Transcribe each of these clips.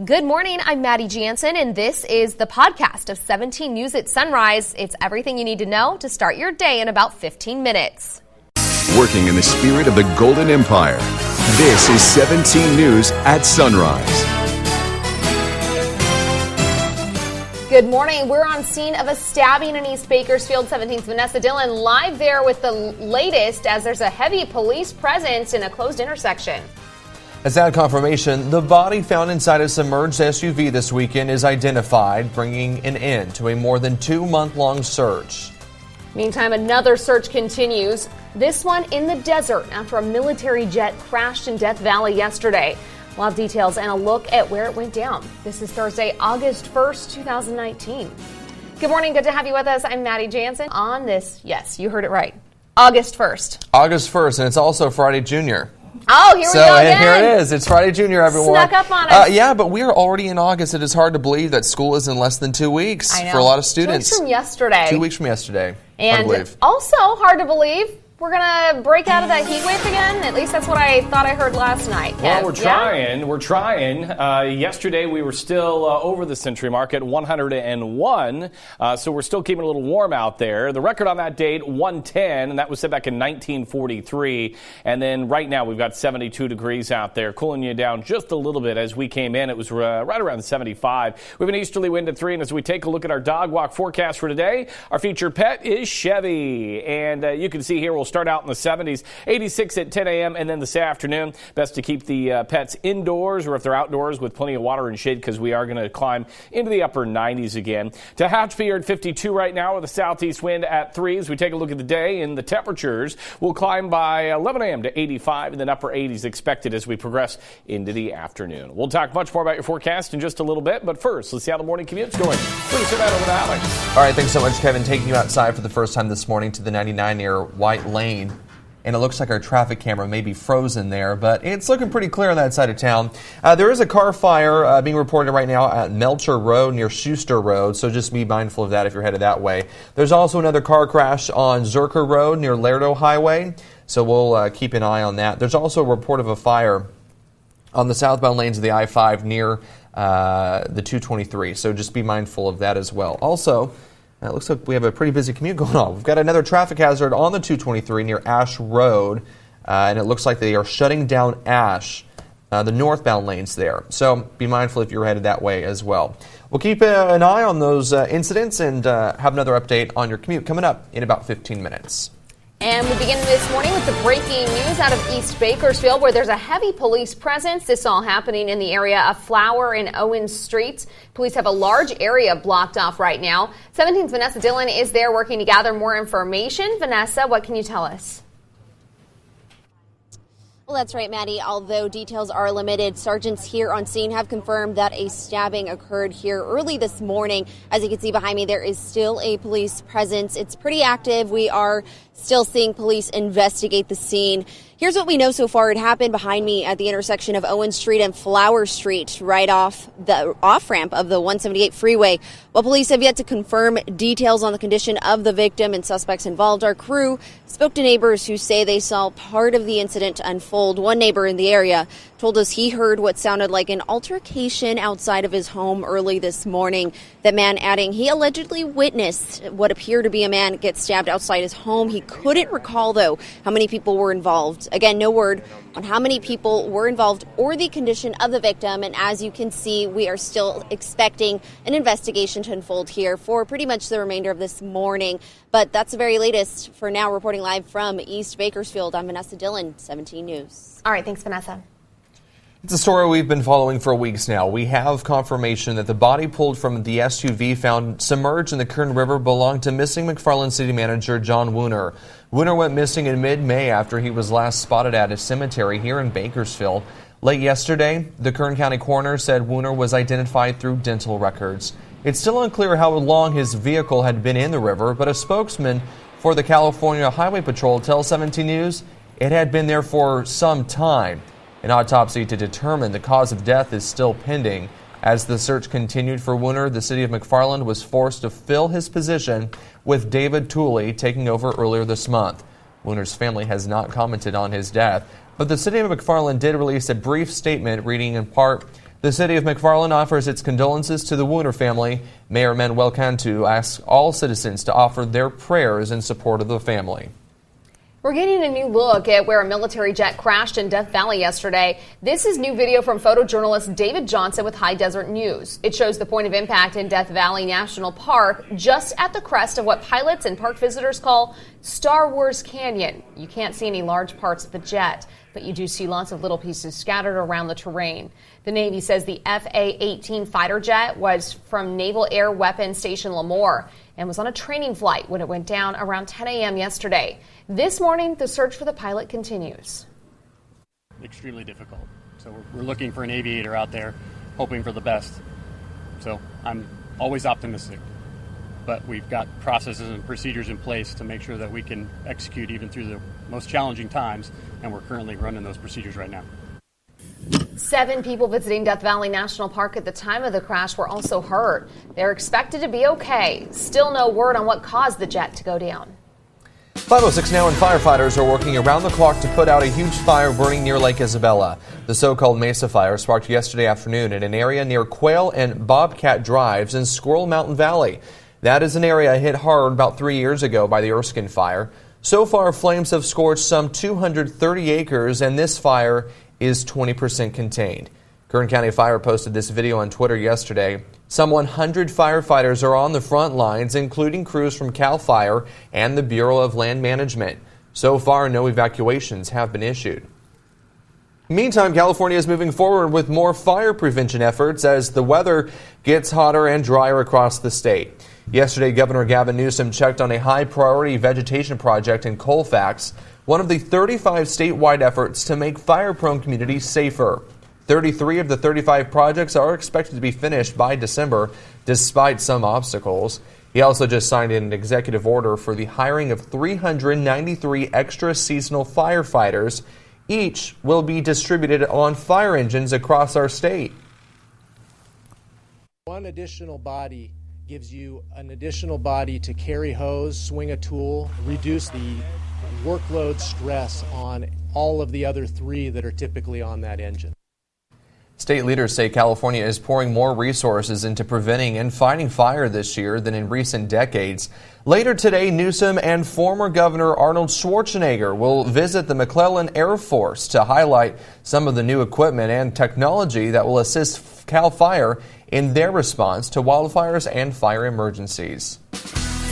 Good morning, I'm Maddie Jansen, and this is the podcast of 17 News at Sunrise. It's everything you need to know to start your day in about 15 minutes. Working in the spirit of the Golden Empire, this is 17 News at Sunrise. Good morning. We're on scene of a stabbing in East Bakersfield. 17's Vanessa Dillon live there with the latest as there's a heavy police presence in a closed intersection. As that confirmation, the body found inside a submerged SUV this weekend is identified, bringing an end to a more than 2-month-long search. Meantime, another search continues, this one in the desert after a military jet crashed in Death Valley yesterday. We'll have details and a look at where it went down. This is Thursday, August 1st, 2019. Good morning. Good to have you with us. I'm Maddie Jansen on this. Yes, you heard it right. August 1st. August 1st, and it's also Friday Junior. Oh, here we go again. Here it is. It's Friday Junior, everyone. Snuck up on us. Yeah, but we are already in August. It is hard to believe that school is in less than 2 weeks for a lot of students. 2 weeks from yesterday. 2 weeks from yesterday. And hard to believe. Also hard to believe, we're going to break out of that heat wave again. At least that's what I thought I heard last night. Well, we're trying. We're trying. Yesterday, we were still over the century mark at 101. So we're still keeping a little warm out there. The record on that date, 110, and that was set back in 1943. And then right now, we've got 72 degrees out there, cooling you down just a little bit. As we came in, it was right around 75. We have an easterly wind at 3. And as we take a look at our dog walk forecast for today, our featured pet is Chevy. And you can see here, we'll start out in the 70s, 86 at 10 a.m. and then this afternoon. Best to keep the pets indoors or if they're outdoors with plenty of water and shade because we are going to climb into the upper 90s again. Tehachapi at 52 right now with a southeast wind at 3. As we take a look at the day and the temperatures, we'll climb by 11 a.m. to 85 and then upper 80s expected as we progress into the afternoon. We'll talk much more about your forecast in just a little bit, but first, let's see how the morning commute's going. Please turn that over to Alex. All right, thanks so much, Kevin. Taking you outside for the first time this morning to the 99 near White Lane. And it looks like our traffic camera may be frozen there, but it's looking pretty clear on that side of town. There is a car fire being reported right now at Melcher Road near Schuster Road, so just be mindful of that if you're headed that way. There's also another car crash on Zerker Road near Lerdo Highway, so we'll keep an eye on that. There's also a report of a fire on the southbound lanes of the I-5 near the 223, so just be mindful of that as well. Also, it looks like we have a pretty busy commute going on. We've got another traffic hazard on the 223 near Ash Road, and it looks like they are shutting down Ash, the northbound lanes there. So be mindful if you're headed that way as well. We'll keep an eye on those incidents and have another update on your commute coming up in about 15 minutes. And we begin this morning with the breaking news out of East Bakersfield, where there's a heavy police presence. This all happening in the area of Flower and Owens Streets. Police have a large area blocked off right now. 17's Vanessa Dillon is there working to gather more information. Vanessa, what can you tell us? Well, that's right, Maddie. Although details are limited, sergeants here on scene have confirmed that a stabbing occurred here early this morning. As you can see behind me, there is still a police presence. It's pretty active. We are still seeing police investigate the scene. Here's what we know so far. It happened behind me at the intersection of Owens Street and Flower Street, right off the off-ramp of the 178 freeway. While police have yet to confirm details on the condition of the victim and suspects involved, our crew spoke to neighbors who say they saw part of the incident unfold. One neighbor in the area told us he heard what sounded like an altercation outside of his home early this morning. The man adding he allegedly witnessed what appeared to be a man get stabbed outside his home. He couldn't recall, though, how many people were involved. Again, no word on how many people were involved or the condition of the victim. And as you can see, we are still expecting an investigation to unfold here for pretty much the remainder of this morning. But that's the very latest. For now, reporting live from East Bakersfield, I'm Vanessa Dillon, 17 News. All right, thanks, Vanessa. It's a story we've been following for weeks now. We have confirmation that the body pulled from the SUV found submerged in the Kern River belonged to missing McFarland City Manager John Wooner. Wooner went missing in mid-May after he was last spotted at a cemetery here in Bakersfield. Late yesterday, the Kern County coroner said Wooner was identified through dental records. It's still unclear how long his vehicle had been in the river, but a spokesman for the California Highway Patrol tells 17 News it had been there for some time. An autopsy to determine the cause of death is still pending. As the search continued for Wooner, the city of McFarland was forced to fill his position with David Tooley taking over earlier this month. Wooner's family has not commented on his death, but the city of McFarland did release a brief statement reading in part, The city of McFarland offers its condolences to the Wooner family. Mayor Manuel Cantu asks all citizens to offer their prayers in support of the family. We're getting a new look at where a military jet crashed in Death Valley yesterday. This is new video from photojournalist David Johnson with High Desert News. It shows the point of impact in Death Valley National Park, just at the crest of what pilots and park visitors call Star Wars Canyon. You can't see any large parts of the jet, but you do see lots of little pieces scattered around the terrain. The Navy says the FA-18 fighter jet was from Naval Air Weapons Station Lemoore and was on a training flight when it went down around 10 a.m. yesterday. This morning, the search for the pilot continues. Extremely difficult. So we're looking for an aviator out there, hoping for the best. So I'm always optimistic. But we've got processes and procedures in place to make sure that we can execute even through the most challenging times, and we're currently running those procedures right now. 7 people visiting Death Valley National Park at the time of the crash were also hurt. They're expected to be okay. Still no word on what caused the jet to go down. 5:06 now, and firefighters are working around the clock to put out a huge fire burning near Lake Isabella. The so-called Mesa Fire sparked yesterday afternoon in an area near Quail and Bobcat Drives in Squirrel Mountain Valley. That is an area hit hard about 3 years ago by the Erskine Fire. So far, flames have scorched some 230 acres, and this fire is 20% contained. Kern County Fire posted this video on Twitter yesterday. Some 100 firefighters are on the front lines, including crews from CAL FIRE and the Bureau of Land Management. So far, no evacuations have been issued. Meantime, California is moving forward with more fire prevention efforts as the weather gets hotter and drier across the state. Yesterday, Governor Gavin Newsom checked on a high-priority vegetation project in Colfax, one of the 35 statewide efforts to make fire-prone communities safer. 33 of the 35 projects are expected to be finished by December, despite some obstacles. He also just signed an executive order for the hiring of 393 extra seasonal firefighters. Each will be distributed on fire engines across our state. One additional body gives you an additional body to carry hose, swing a tool, reduce the workload stress on all of the other 3 that are typically on that engine. State leaders say California is pouring more resources into preventing and fighting fire this year than in recent decades. Later today, Newsom and former Governor Arnold Schwarzenegger will visit the McClellan Air Force to highlight some of the new equipment and technology that will assist CAL FIRE in their response to wildfires and fire emergencies.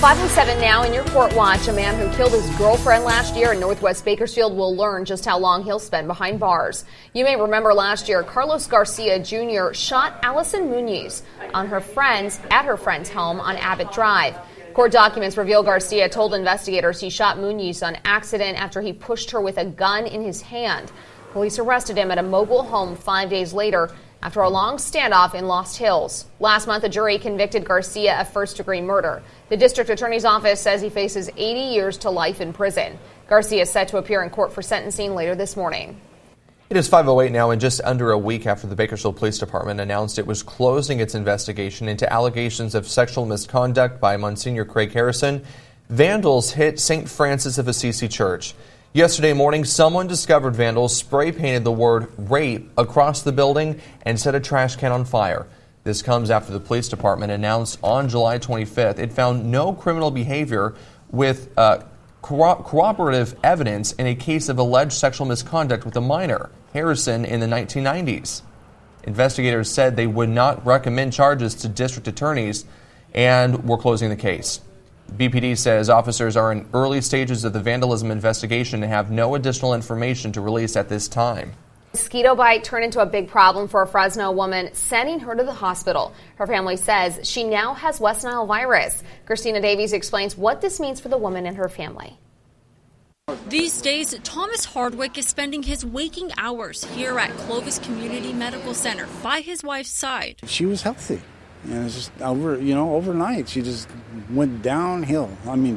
5:07 now in your court watch. A man who killed his girlfriend last year in Northwest Bakersfield will learn just how long he'll spend behind bars. You may remember last year, Carlos Garcia Jr. shot Allison Munoz at her friend's home on Abbott Drive. Court documents reveal Garcia told investigators he shot Munoz on accident after he pushed her with a gun in his hand. Police arrested him at a mobile home 5 days later after a long standoff in Lost Hills. Last month, a jury convicted Garcia of first-degree murder. The district attorney's office says he faces 80 years to life in prison. Garcia is set to appear in court for sentencing later this morning. It is 5:08 now, and just under a week after the Bakersfield Police Department announced it was closing its investigation into allegations of sexual misconduct by Monsignor Craig Harrison, vandals hit St. Francis of Assisi Church. Yesterday morning, someone discovered vandals spray-painted the word rape across the building and set a trash can on fire. This comes after the police department announced on July 25th it found no criminal behavior with corroborative evidence in a case of alleged sexual misconduct with a minor, Harrison, in the 1990s. Investigators said they would not recommend charges to district attorneys and were closing the case. BPD says officers are in early stages of the vandalism investigation and have no additional information to release at this time. Mosquito bite turned into a big problem for a Fresno woman, sending her to the hospital. Her family says she now has West Nile virus. Christina Davies explains what this means for the woman and her family. These days, Thomas Hardwick is spending his waking hours here at Clovis Community Medical Center by his wife's side. She was healthy. And it's just overnight, she just went downhill.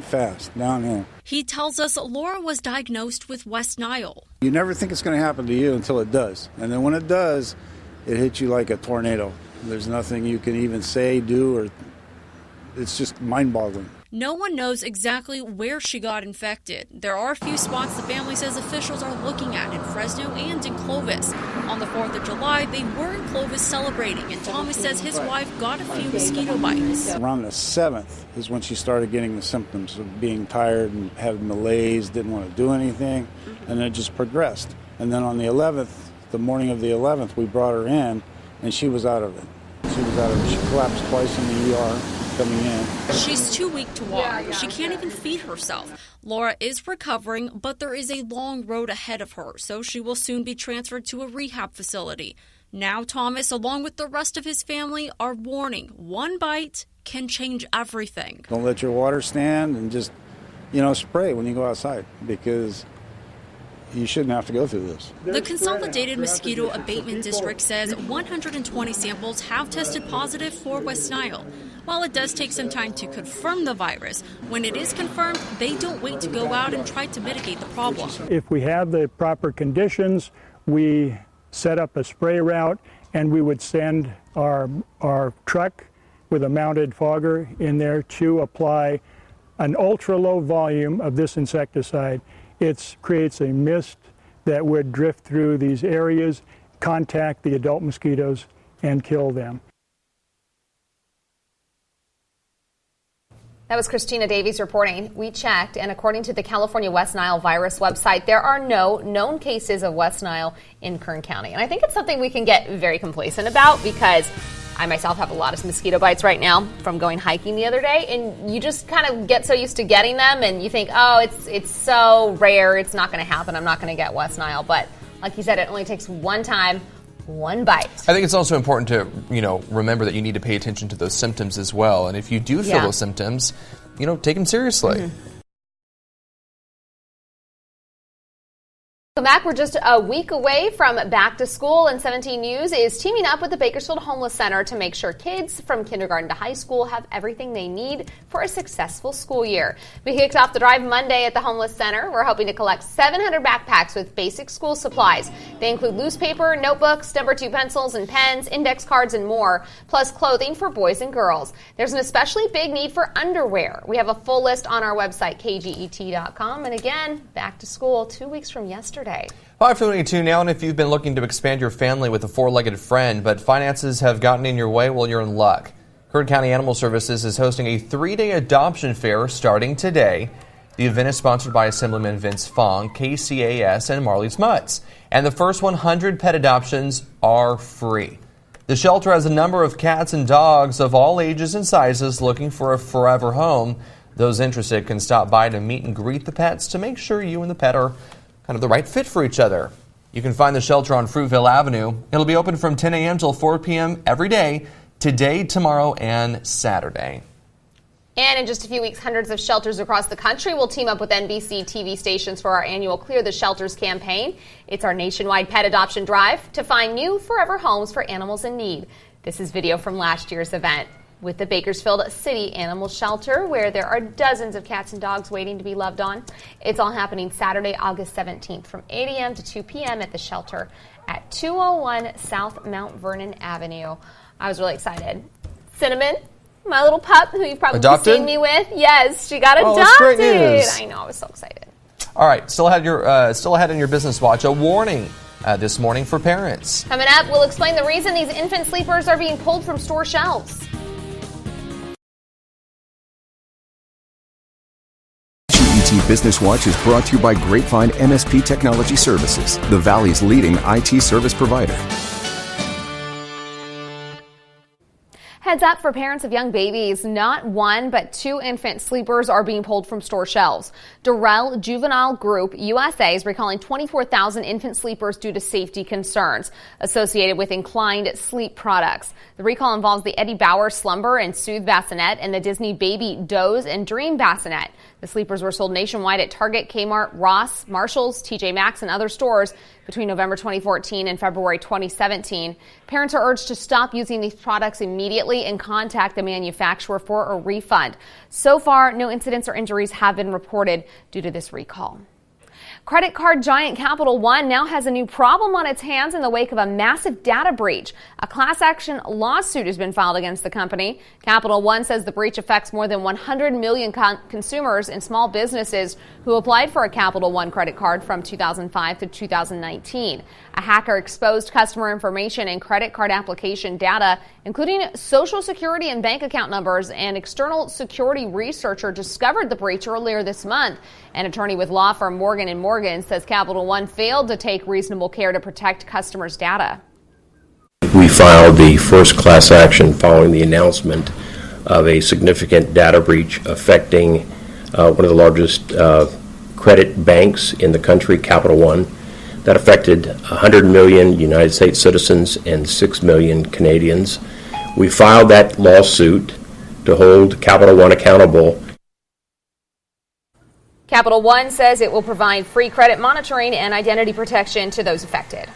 Fast, downhill. He tells us Laura was diagnosed with West Nile. You never think it's going to happen to you until it does. And then when it does, it hits you like a tornado. There's nothing you can even say, do, or it's just mind-boggling. No one knows exactly where she got infected. There are a few spots the family says officials are looking at in Fresno and in Clovis. On the 4th of July, they were in Clovis celebrating, and Thomas says his wife got a few mosquito bites. Around the 7th is when she started getting the symptoms of being tired and having malaise, didn't want to do anything, and it just progressed. And then on the 11th, the morning of the 11th, we brought her in, and she was out of it. She collapsed twice in the ER coming in. She's too weak to walk. She can't even feed herself. Laura is recovering, but there is a long road ahead of her, so she will soon be transferred to a rehab facility. Now Thomas, along with the rest of his family, are warning one bite can change everything. Don't let your water stand, and just, spray when you go outside, because you shouldn't have to go through this. The Consolidated Mosquito Abatement District says 120 samples have tested positive for West Nile. While it does take some time to confirm the virus, when it is confirmed, they don't wait to go out and try to mitigate the problem. If we have the proper conditions, we set up a spray route, and we would send our truck with a mounted fogger in there to apply an ultra-low volume of this insecticide. It creates a mist that would drift through these areas, contact the adult mosquitoes, and kill them. That was Christina Davies reporting. We checked, and according to the California West Nile virus website, there are no known cases of West Nile in Kern County. And I think it's something we can get very complacent about, because I myself have a lot of mosquito bites right now from going hiking the other day, and you just kind of get so used to getting them, and you think, oh, it's so rare, it's not going to happen, I'm not going to get West Nile. But like you said, it only takes one time, one bite. I think it's also important to, remember that you need to pay attention to those symptoms as well. And if you do feel those symptoms, take them seriously. Mm-hmm. Welcome back. We're just a week away from back to school, and 17 News is teaming up with the Bakersfield Homeless Center to make sure kids from kindergarten to high school have everything they need for a successful school year. We kicked off the drive Monday at the Homeless Center. We're hoping to collect 700 backpacks with basic school supplies. They include loose paper, notebooks, number 2 pencils and pens, index cards, and more, plus clothing for boys and girls. There's an especially big need for underwear. We have a full list on our website, KGET.com. And again, back to school 2 weeks from yesterday. 5:22 now, and if you've been looking to expand your family with a 4-legged friend, but finances have gotten in your way, well, you're in luck. Kern County Animal Services is hosting a 3-day adoption fair starting today. The event is sponsored by Assemblyman Vince Fong, KCAS, and Marley's Mutts. And the first 100 pet adoptions are free. The shelter has a number of cats and dogs of all ages and sizes looking for a forever home. Those interested can stop by to meet and greet the pets to make sure you and the pet are kind of the right fit for each other. You can find the shelter on Fruitville Avenue. It'll be open from 10 a.m. till 4 p.m. every day, today, tomorrow, and Saturday. And in just a few weeks, hundreds of shelters across the country will team up with NBC TV stations for our annual Clear the Shelters campaign. It's our nationwide pet adoption drive to find new forever homes for animals in need. This is video from last year's event with the Bakersfield City Animal Shelter, where there are dozens of cats and dogs waiting to be loved on. It's all happening Saturday, August 17th from 8 a.m. to 2 p.m. at the shelter at 201 South Mount Vernon Avenue. I was really excited. Cinnamon, my little pup, who you've probably seen me with. Yes, she got adopted. That's great news. I know, I was so excited. All right, still ahead in your business watch, a warning this morning for parents. Coming up, we'll explain the reason these infant sleepers are being pulled from store shelves. KGET Business Watch is brought to you by Grapevine MSP Technology Services, the Valley's leading IT service provider. Heads up for parents of young babies. Not 1, but 2 infant sleepers are being pulled from store shelves. Durrell Juvenile Group USA is recalling 24,000 infant sleepers due to safety concerns associated with inclined sleep products. The recall involves the Eddie Bauer Slumber and Soothe Bassinet and the Disney Baby Doze and Dream Bassinet. The sleepers were sold nationwide at Target, Kmart, Ross, Marshalls, TJ Maxx, and other stores between November 2014 and February 2017. Parents are urged to stop using these products immediately and contact the manufacturer for a refund. So far, no incidents or injuries have been reported due to this recall. Credit card giant Capital One now has a new problem on its hands in the wake of a massive data breach. A class action lawsuit has been filed against the company. Capital One says the breach affects more than 100 million consumers and small businesses who applied for a Capital One credit card from 2005 to 2019. A hacker exposed customer information and credit card application data, including social security and bank account numbers. An external security researcher discovered the breach earlier this month. An attorney with law firm Morgan & Morgan says Capital One failed to take reasonable care to protect customers' data. We filed the first class action following the announcement of a significant data breach affecting one of the largest credit banks in the country, Capital One, that affected 100 million United States citizens and 6 million Canadians. We filed that lawsuit to hold Capital One accountable. Capital One says it will provide free credit monitoring and identity protection to those affected.